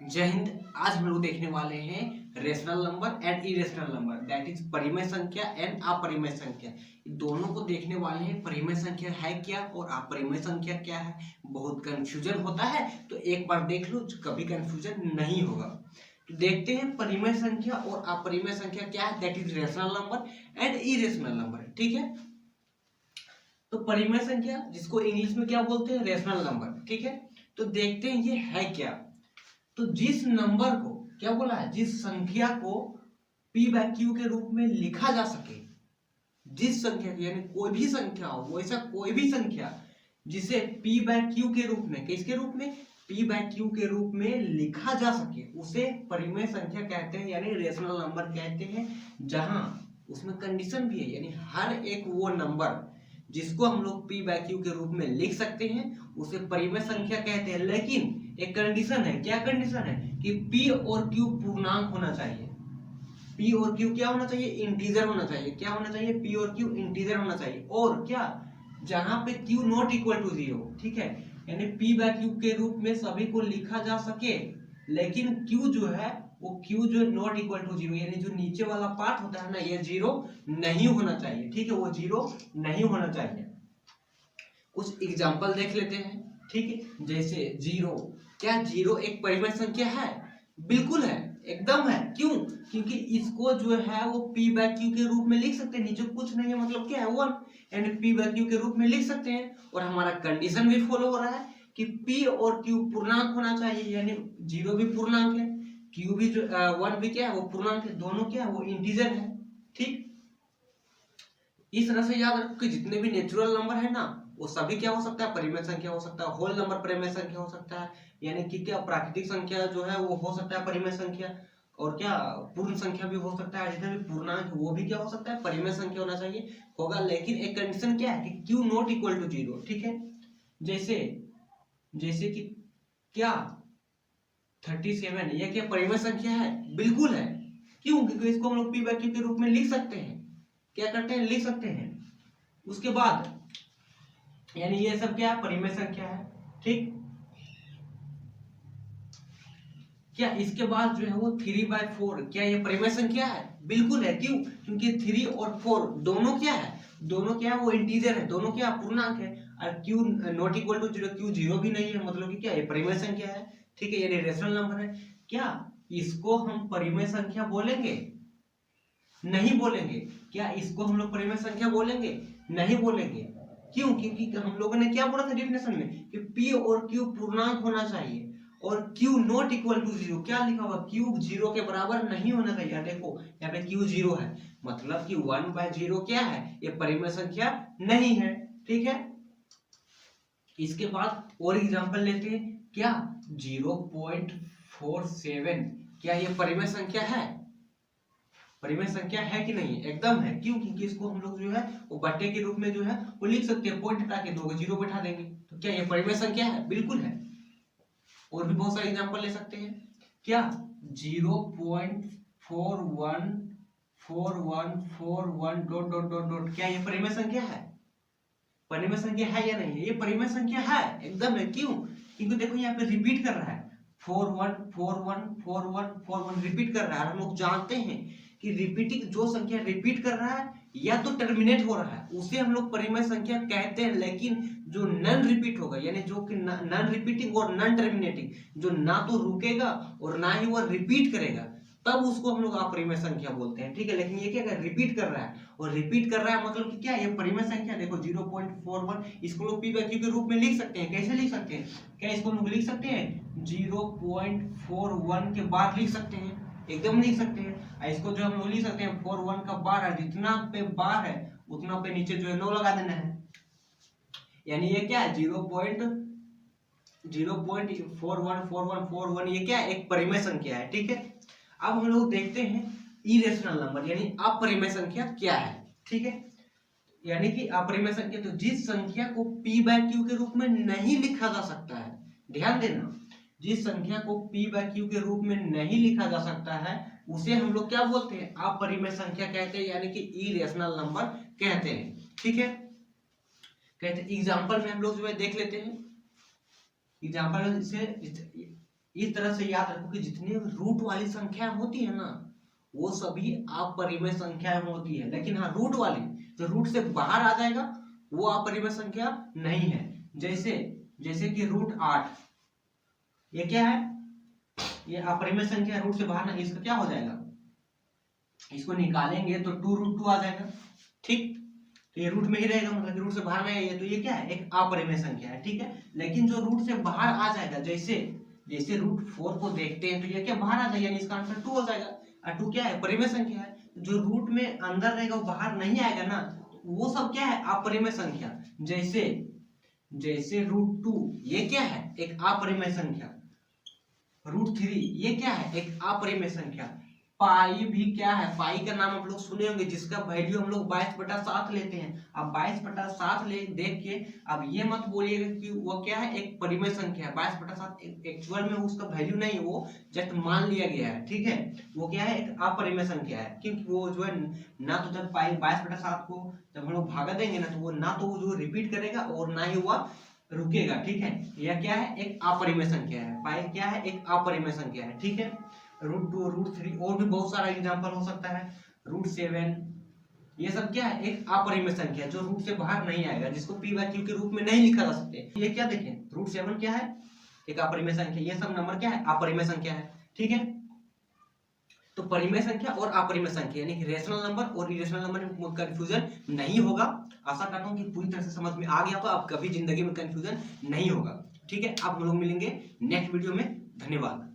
जय हिंद। आज हम लोग देखने वाले हैं rational number and irrational number, that is परिमेय संख्या एंड अपरिमेय संख्या। दोनों को देखने वाले हैं। परिमेय संख्या है क्या और अपरिमेय संख्या क्या है। बहुत कंफ्यूजन होता है, तो एक बार देख लो, कभी कंफ्यूजन नहीं होगा। तो देखते हैं परिमेय संख्या और अपरिमेय संख्या क्या है, that is rational number and irrational number. ठीक है, तो परिमेय संख्या जिसको इंग्लिश में क्या बोलते हैं, रेशनल नंबर। ठीक है, तो देखते हैं ये है क्या। तो जिस नंबर को क्या बोला है, जिस संख्या को p बाय क्यू के रूप में लिखा जा सके, जिस संख्या की यानी कोई भी संख्या हो, वो ऐसा कोई भी संख्या जिसे p बाय क्यू के रूप में, किसके रूप में, p बाय क्यू के रूप में लिखा जा सके, उसे परिमेय संख्या कहते हैं, यानी रेशनल नंबर कहते हैं। जहां उसमें कंडीशन भी है, यानी हर एक वो नंबर जिसको हम लोग p बाय क्यू के रूप में लिख सकते हैं उसे परिमेय संख्या कहते हैं। लेकिन एक कंडीशन है, क्या कंडीशन है, कि p और q पूर्णांक होना चाहिए। p और q क्या होना चाहिए, इंटीजर होना चाहिए। क्या होना चाहिए, p और q इंटीजर होना चाहिए। और क्या, जहां पे q नॉट इक्वल टू 0, ठीक है, यानी p बाय q के रूप में सभी को लिखा जा सके, लेकिन q जो है वो q जो नॉट इक्वल टू 0, यानी जो नीचे वाला पार्ट होता है ना, ये 0 नहीं होना चाहिए। ठीक है, वो 0 नहीं होना चाहिए। कुछ एग्जांपल देख लेते हैं। ठीक है, जैसे 0, क्या 0 एक परिमेय संख्या है? बिल्कुल है, एकदम है। क्यों? क्योंकि इसको जो है वो p बाय क्यू के रूप में लिख सकते हैं। नीचे कुछ नहीं है, मतलब क्या है, 1, यानी p बाय क्यू के रूप में लिख सकते हैं। और हमारा कंडीशन भी फॉलो हो रहा है कि p और q पूर्णांक होना चाहिए, यानी 0 भी पूर्णांक है, q भी जो 1 भी क्या है, वो पूर्णांक है। दोनों क्या है, वो इंटीजर है। ठीक, इस तरह से याद रखो कि जितने भी नेचुरल नंबर है ना, वो सभी क्या हो सकता है, परिमेय संख्या हो सकता है। होल नंबर परिमेय संख्या हो सकता है, यानी कि क्या प्राकृतिक संख्या जो है वो हो सकता है परिमेय संख्या। और क्या पूर्ण संख्या भी हो सकता है, जितने भी पूर्णांक वो भी क्या हो सकता है, परिमेय संख्या होना चाहिए, होगा। लेकिन एक कंडीशन क्या है कि q नॉट इक्वल टू 0। ठीक है, जैसे जैसे कि क्या 37, ये क्या परिमेय संख्या है? बिल्कुल है। क्यों? क्योंकि इसको हम लोग p बाय q के रूप में लिख सकते हैं। क्या करते हैं, लिख सकते हैं। उसके बाद यानी ये सब क्या है, परिमेय संख्या है। ठीक, क्या इसके बाद जो है वो 3/4, क्या ये परिमेय संख्या है? बिल्कुल है। क्यों? क्योंकि 3 और 4 दोनों क्या है, दोनों क्या है, वो इंटीजर है, दोनों क्या पूर्णांक है। और q not equal to 0, q 0 भी नहीं है, मतलब कि क्या ये परिमेय संख्या है। ठीक है, यानी रेशनल नंबर है। क्या इसको हम परिमेय संख्या बोलेंगे? नहीं बोलेंगे। क्या इसको हम लोग परिमेय संख्या बोलेंगे? नहीं बोलेंगे। क्यों? क्योंकि हम लोगों ने क्या बोला था डेफिनेशन में कि p और q पूर्णांक होना चाहिए, और q नॉट इक्वल टू 0, क्या लिखा हुआ, q 0 के बराबर नहीं होना चाहिए। देखो यहाँ पे q 0 है, मतलब कि 1/0 क्या है, ये परिमेय संख्या नहीं है। ठीक है, इसके बाद और एग्जांपल लेते हैं। क्या 0.47, क्या ये परिमेय संख्या है? परिमेय संख्या है कि नहीं? एकदम है। क्यों? क्योंकि इसको हम लोग जो है वो बट्टे के रूप में जो है वो लिख सकते हैं, पॉइंट हटा के 2 0 बैठा देंगे। तो क्या ये परिमेय संख्या है? बिल्कुल है। और भी बहुत सारे एग्जांपल ले सकते हैं। क्या 0.414141 डॉट डॉट डॉट डॉट, क्या ये परिमेय संख्या है? परिमेय संख्या है या नहीं है? ये परिमेय संख्या है, एकदम है। क्यों? क्योंकि देखो यहाँ पे रिपीट कर रहा है, 41414141 रिपीट कर रहा है। हम लोग जानते हैं कि रिपीटिंग जो संख्या रिपीट कर रहा है या तो टर्मिनेट हो रहा है, उसे हम लोग परिमेय संख्या कहते हैं। लेकिन जो नॉन रिपीट होगा, यानी जो कि नॉन रिपीटिंग और नॉन टर्मिनेटिंग, जो ना तो रुकेगा और ना ही वो रिपीट करेगा, तब उसको हम लोग अपरिमेय संख्या बोलते हैं। ठीक है, लेकिन ये क्या कर रिपीट कर रहा है, और रिपीट कर रहा है मतलब कि क्या, ये परिमेय संख्या। देखो 0.41, इसको लोग p बाय q के रूप में लिख सकते हैं। कैसे लिख सकते हैं? क्या इसको लोग लिख सकते हैं 0.41 के बाद लिख सकते हैं, एकदम लिख सकते हैं। इसको जो हम लोग लिख सकते हैं 41 का बार है, जितना पे बार है उतना पे नीचे जो है 9 लगा देना है, यानी ये क्या है 0.414141, ये क्या है, एक परिमेय संख्या है। ठीक है, अब हम लोग देखते हैं इरेशनल नंबर, यानी अपरिमेय संख्या क्या है। ठीक है, यानी कि अपरिमेय संख्या, तो जिस संख्या को p बाय q के रूप में नहीं लिखा जा सकता है, ध्यान देना, जिस संख्या को p बाय q के रूप में नहीं लिखा जा सकता है उसे हम लोग क्या बोलते हैं, अपरिमेय संख्या कहते हैं, यानी कि इरेशनल नंबर कहते हैं। ठीक है, कहते हैं एग्जांपल में हम लोग जो है देख लेते हैं। एग्जांपल से इस तरह से याद रखो कि जितनी रूट वाली संख्या होती है ना वो सभी अपरिमेय संख्याएं होती है, लेकिन हाँ रूट वाली जो रूट से बाहर आ जाएगा वो अपरिमेय संख्या नहीं है। जैसे जैसे कि √8 ये क्या है, ये अपरिमेय संख्या रूट से बाहर ना, इसका क्या हो जाएगा, इसको निकालेंगे तो 2√2 आ जाएगा। ठीक, तो ये रूट में ही रहेगा, मतलब रूट से बाहर में है, तो ये क्या है, एक अपरिमेय संख्या है। ठीक है, लेकिन जो रूट से बाहर आ जाएगा, जैसे जैसे √4 को देखते हैं तो ये क्या बाहर आ जाएगा, यानी इसका आंसर 2 हो जाएगा। और 2 क्या है, परिमेय संख्या है। जो रूट में अंदर रहेगा वो बाहर नहीं आएगा ना, वो सब क्या है, अपरिमेय संख्या। जैसे जैसे √2 ये क्या है, एक अपरिमेय संख्या। √3 ये क्या है, एक अपरिमेय संख्या। पाई भी क्या है, पाई का नाम आप लोग सुने होंगे, जिसका वैल्यू हम लोग 22/7 लेते हैं। अब 22/7 ले देख के अब ये मत बोलिएगा कि वो क्या है, एक परिमेय संख्या है। 22/7 एक्चुअल में उसका वैल्यू नहीं, वो जस्ट मान लिया गया है। ठीक है, वो क्या है, एक अपरिमेय संख्या है, क्योंकि वो जो है ना तो जब पाई 22/7 को जब हम लोग भागा देंगे ना, तो वो ना तो वो जो रिपीट करेगा और ना ही वह रुकेगा। ठीक है, यह क्या है, एक अपरिमेय संख्या है। पाई क्या है, एक अपरिमेय संख्या है। ठीक है, √2 √3 और भी बहुत सारा एग्जांपल हो सकता है, √7 ये सब क्या है, एक अपरिमेय संख्या जो रूट से बाहर नहीं आएगा, जिसको p/q के रूप में नहीं लिखा जा सकते। ये क्या देखें, √7 क्या है, एक अपरिमेय संख्या। ये सब नंबर क्या है, अपरिमेय संख्या है। ठीक है, तो परिमेय संख्या और अपरिमेय संख्या यानी कि रेशनल नंबर और इरेशनल नंबर में कंफ्यूजन नहीं होगा। आशा करता हूं कि पूरी तरह से समझ में आ गया, तो अब कभी जिंदगी में कंफ्यूजन नहीं होगा। ठीक है, अब हम लोग मिलेंगे नेक्स्ट वीडियो में। धन्यवाद।